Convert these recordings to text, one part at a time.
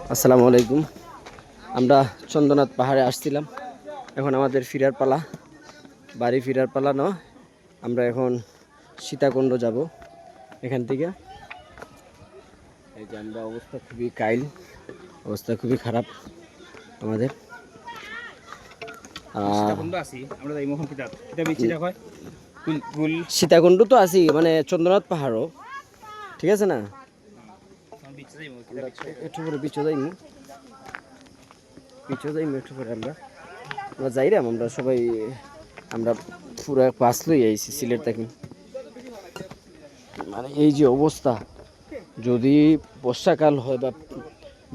আসসালামু আলাইকুম। আমরা চন্দ্রনাথ পাহাড়ে আসছিলাম, এখন আমাদের ফিরার পালা, বাড়ি ফিরার পালা নয়। আমরা এখন সীতাকুণ্ড যাব এখান থেকে। এই যে আমরা অবস্থা খুবই কাইল, অবস্থা খুবই খারাপ আমাদের। সীতাকুণ্ড তো আছি, মানে চন্দ্রনাথ পাহাড়ও ঠিক আছে না, একটু করে পিছু যাইমু, একটু করে আমরা যাইরাম। আমরা সবাই আমরা পুরো পাস লই আইছি সিলেট থেকে। মানে এই যে অবস্থা, যদি বর্ষাকাল হয় বা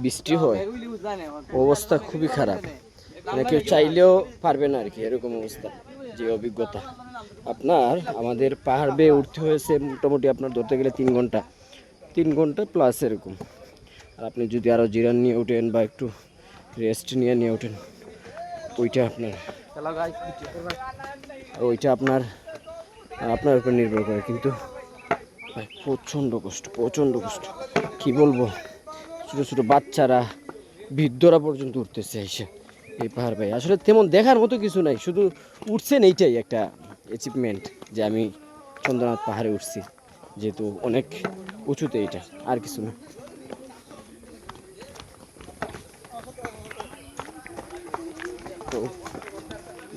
বৃষ্টি হয় অবস্থা খুবই খারাপ, মানে কেউ চাইলেও পারবে না আর কি, এরকম অবস্থা। যে অভিজ্ঞতা আপনার, আমাদের পাহাড় বেয়ে উঠতে হয়েছে মোটামুটি আপনার ধরতে গেলে 3 ঘন্টা প্লাস এরকম। আর আপনি যদি আরও জিরান নিয়ে ওঠেন বা একটু রেস্ট নিয়ে ওঠেন, ওইটা আপনার আপনার উপর নির্ভর করে। কিন্তু ভাই প্রচণ্ড কষ্ট কী বলবো, ছোটো ছোটো বাচ্চারা বৃদ্ধরা পর্যন্ত উঠতেছে এসে এই পাহাড়। ভাই আসলে তেমন দেখার মতো কিছু নাই, শুধু উঠছেন এইটাই একটা অ্যাচিভমেন্ট যে আমি চন্দ্রনাথ পাহাড়ে উঠছি, যেহেতু অনেক উঁচুতে, এইটা আর কিছু না। তো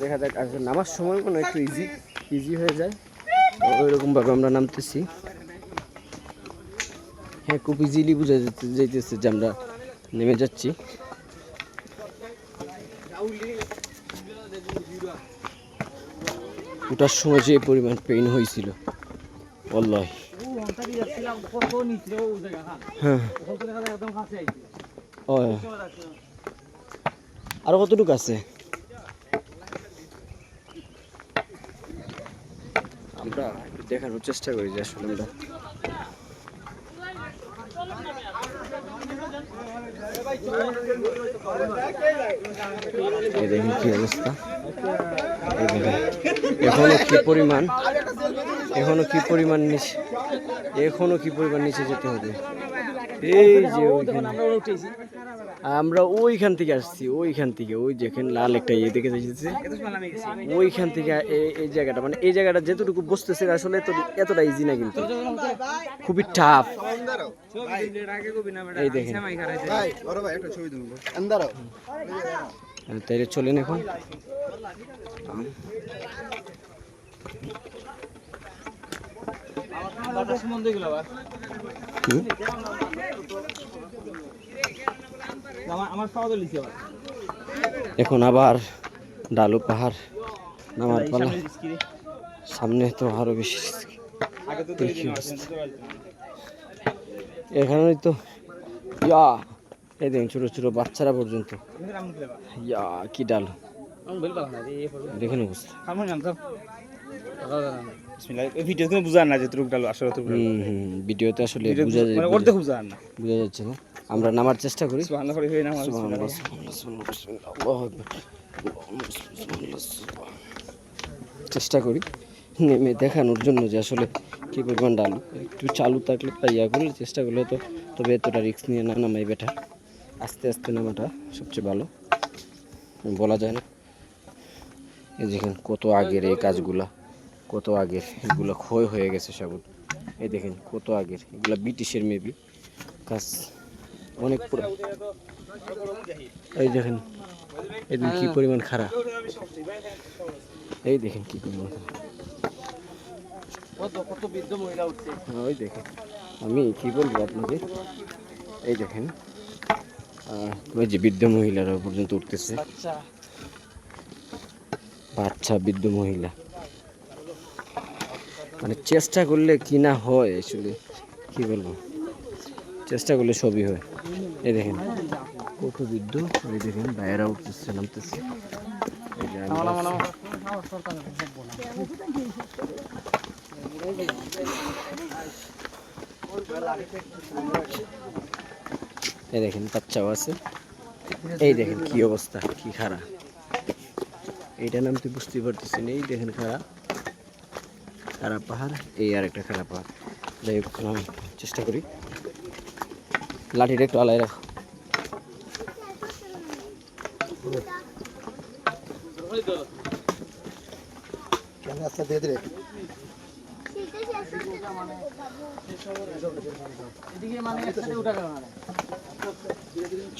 দেখা যাক, আসলে নামার সময় কোনো একটু ইজি হয়ে যায়, ওইরকমভাবে আমরা নামতেছি। হ্যাঁ, খুব ইজিলি বোঝা যাইতেছে যে আমরা নেমে যাচ্ছি। ওটার সময় যে পরিমাণ পেইন হয়েছিল ওয়াল্লাহি। হ্যাঁ, আরো কতটুকু আছে? আমরা একটু দেখানোর চেষ্টা করি যে আসলে আমরা দেখেন কি অবস্থা, এখনো কি পরিমাণ নিচে যেতে হবে। এই যে আমরা ওইখান থেকে আসছি, ওই যেখানে লাল একটা ইয়ে দেখে যাচ্ছে, ওইখান থেকে এই জায়গাটা, মানে এই জায়গাটা যেতটুকু বসতেছে আসলে এতটা ইজি না, কিন্তু খুবই টাফ। এই দেখেন, তাইলে চলেন এখন। এখন আবার ডালু পাহাড় নামার পালা, সামনে তো আরো বেশি। এখানে তো এই দেখেন ছোট ছোট বাচ্চারা পর্যন্ত, কি ডাল দেখেন অবস্থা। ভিডিওতে বোঝা না যে তুরুক ডাল আসলে ভিডিওতে আসলে বোঝা যাচ্ছে না। আমরা নামার চেষ্টা করি, নেমে দেখানোর জন্য যে আসলে কি পরিমাণ ডালু। একটু চালু থাকলে ইয়া করলে চেষ্টা করলে তো, তবে এতটা রিস্ক নিয়ে না নামাই বেটার। আস্তে আস্তে নামাটা সবচেয়ে ভালো, বলা যায় না। এই দেখেন কত আগের এই কাজগুলা, কত আগের এগুলো ক্ষয় হয়ে গেছে সব। এই দেখেন কত আগের, এগুলা ব্রিটিশের মেবি কাজ, অনেক পুরো। এই দেখেন এদিন কি পরিমাণ খারাপ, এই দেখেন কি পরিমাণ ওই দেখেন, আমি কি বলবো আপনাদের, এই দেখেন ওই যে বৃদ্ধ মহিলারা পর্যন্ত উঠতেছে, বাচ্চা বৃদ্ধ মহিলা। মানে চেষ্টা করলে কি না হয় আসলে কি বলবো, চেষ্টা করলে সবই হয়। এই দেখেন কত বৃদ্ধ, এই দেখেন ভাইয়েরা উঠতেছে নামতেছে। এই দেখেন বাচ্চাও আছে, এই দেখেন কি অবস্থা, কি খারাপ। এইটা নামতে বুঝতে পারতেছি না। এই দেখেন খারাপ পাহাড়, এই আর একটা খারাপ পাহাড়। যাই হোক, আমি চেষ্টা করি, লাঠিটা একটু আলাই রাখো।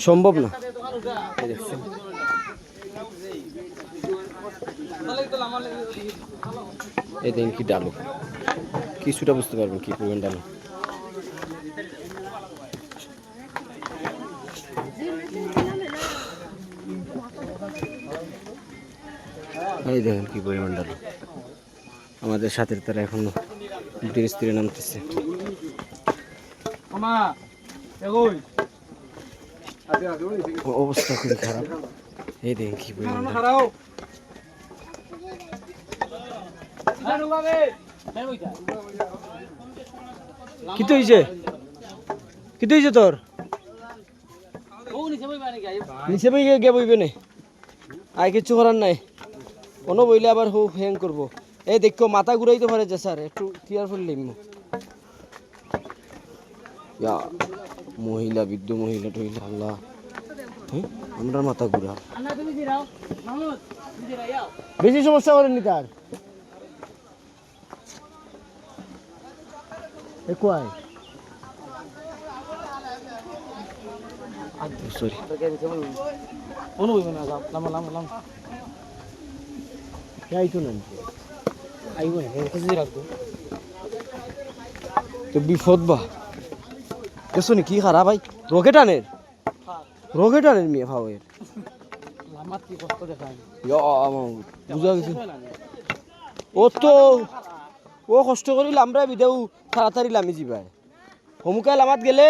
সম্ভব না। এই দেখছেন? এই দেখেন কি ডালো, কিছুটা বুঝতে পারবেন কি পরিমাণ ডালো। এই দেখেন কি পরিমাণ ডালো। আমাদের সাথে তারা এখনো ধীরে স্থিরে নামতেছে। অবস্থা খুবই খারাপ। এই দেখেন কি পরিমাণ ডালো। কি তো হইছে, কি তো হইছে তোর? নিচে বই গে বইবে না, আর কিছু করার নাই। কোনো বইলে আবার হু হ্যাং করবো। এই দেখো মাথা ঘুরাইতে পারে যে স্যার, একটু কেয়ারফুল লিখবো। মহিলা, বৃদ্ধ মহিলা টহিলা, আল্লাহ, হ্যাঁ আমরা মাথা ঘুরা। বেশি সমস্যা করেননি তার। সরি, তো বিপদ বা কেসো নি কি খারাপ ভাই। রকেটানের রকেটানের মেয়ে ভাবের বুঝা গেছে। ও তো ও কষ্ট করিল, আমরা বিদেও তাড়াতাড়ি লামি যাবাই। হমুকায় লামাত গেলে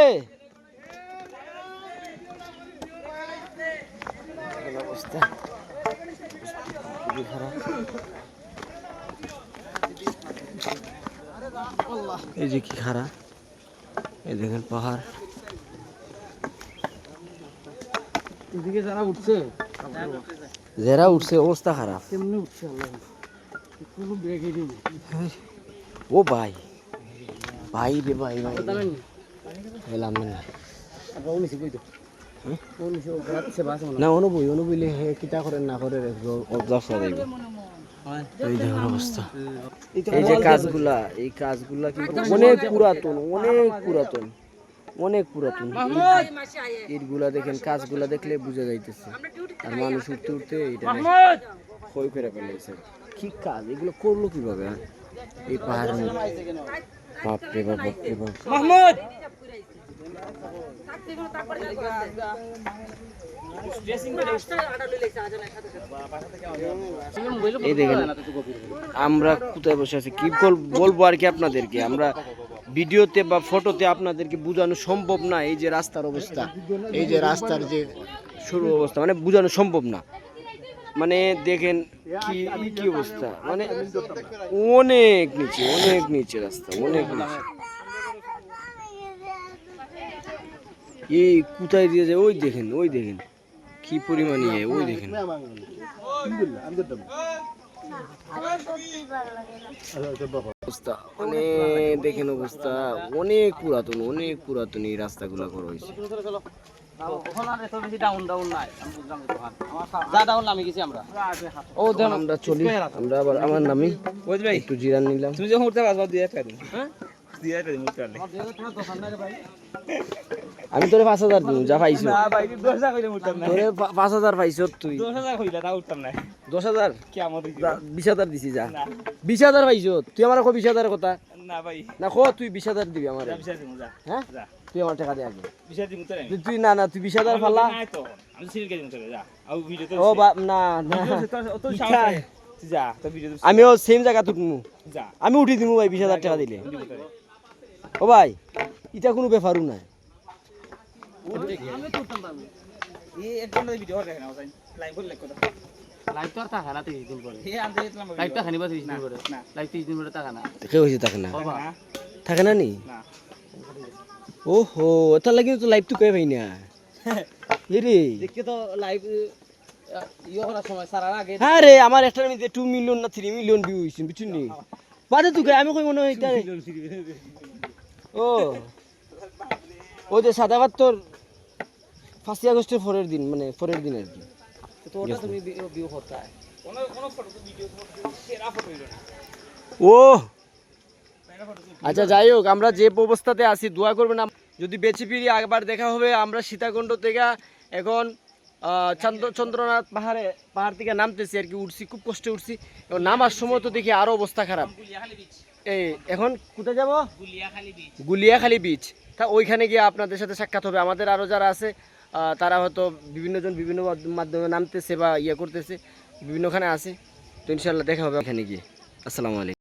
অবস্থা খুবই খারাপ। এই যে কি খারাপ, এই দেখেন পাহাড়। এদিকে যারা উঠছে, যারা উঠছে অবস্থা খারাপ। কেমনে উঠছে ও ভাই, ভাই রে ভাই, ভাই এলাম না না অনুবই অনুবইলে হে কিতা করেন না করে অবজার্ভ করা যাইব। এই দেখুন অবস্থা। এই যে কাজগুলা, এই কাজগুলা কিন্তু অনেক পুরাতন, অনেক পুরাতন, অনেক পুরাতন। ইটগুলা দেখেন, কাজগুলা দেখলে বুঝা যাইতেছে। আর মানুষ উঠতে উঠতে এটা ক্ষয় করে ফেলেছে। কি কাজ এগুলো করলো কিভাবে? এই পাহাড়ের বাপরে বাপ, বাপরে বাপ। মাহমুদ এই দেখেন আমরা কোথায় বসে আছি, কি বলবো আর কি আপনাদেরকে। আমরা ভিডিওতে বা ফটোতে আপনাদেরকে বোঝানো সম্ভব না এই যে রাস্তার অবস্থা, এই যে রাস্তার যে শুরু অবস্থা, মানে বোঝানো সম্ভব না। মানে দেখেন কি কি অবস্থা, মানে অনেক নিচে, অনেক নিচে রাস্তা, অনেক নিচে। এই কোথায় দিয়ে যায় ওই দেখেন, ওই দেখেন কি পরিমাণে, ওই দেখেন। অবস্থা মানে দেখেন অবস্থা অনেক পুরাতন, অনেক পুরাতন এই রাস্তাগুলো করা হয়েছে। আমরা চলি, আমরা আবার আমার নামি একটু জিরান নিলাম। তুমি যখন উঠতে পারবা আমি তোরে 5,000 দিন যা পাইছো। তোরে 5,000 পাইছো তুই। 10,000 20,000 দিছি যা। 20,000 পাইছো তুই আমার কো 20,000 কথা না ভাই, না কো তুই 20,000 দিবি আমার। হ্যাঁ তুই আমার টাকা দে আগে। তুই না না তুই 20,000 ফালা। ও না না আমিও সেম জায়গা তুকমু, আমি উঠি দিমু ভাই 20,000 টাকা দিলে। ও ভাই এটা কোনো ব্যাপারও না। থাকে না নি? ওহো তার লাগি তো লাইভ তো কই ভাই না রে। হ্যাঁ রে আমার একটার মধ্যে 2 মিলিয়ন না 3 মিলিয়ন ভিউ হইছে বুঝছেন নি? বাদে তুই আমি কই মনে হয় এটা। ও ওই যে 7 আগস্ট তোর 5 আগস্টের পরের দিন, মানে পরের দিন আর কি। तो ওটা তুমি ভিউ করতে হয় কোনো ফটো তো ভিডিও সেরা ফটো হইল না ও আচ্ছা যাই হোক আমরা যে অবস্থাতে আছি দোয়া করবেন যদি বেঁচে ফিরি একবার দেখা হবে আমরা সীতাকুণ্ড থেকে এখন চন্দ্রনাথ পাহাড় থেকে নামতেছি আর কি উঠছি খুব কষ্টে উঠছি এবং নামার সময় তো দেখি আরো অবস্থা খারাপ এই এখন কোথায় যাব গুলিয়াখালী বিচ তা ওইখানে গিয়ে আপনাদের সাথে সাক্ষাৎ হবে আমাদের আরও যারা আছে তারা হয়তো বিভিন্নজন বিভিন্ন মাধ্যমে নামতেছে বা ইয়ে করতেছে বিভিন্নখানে আছে তো ইনশাল্লাহ দেখা হবে ওখানে গিয়ে আসসালামু আলাইকুম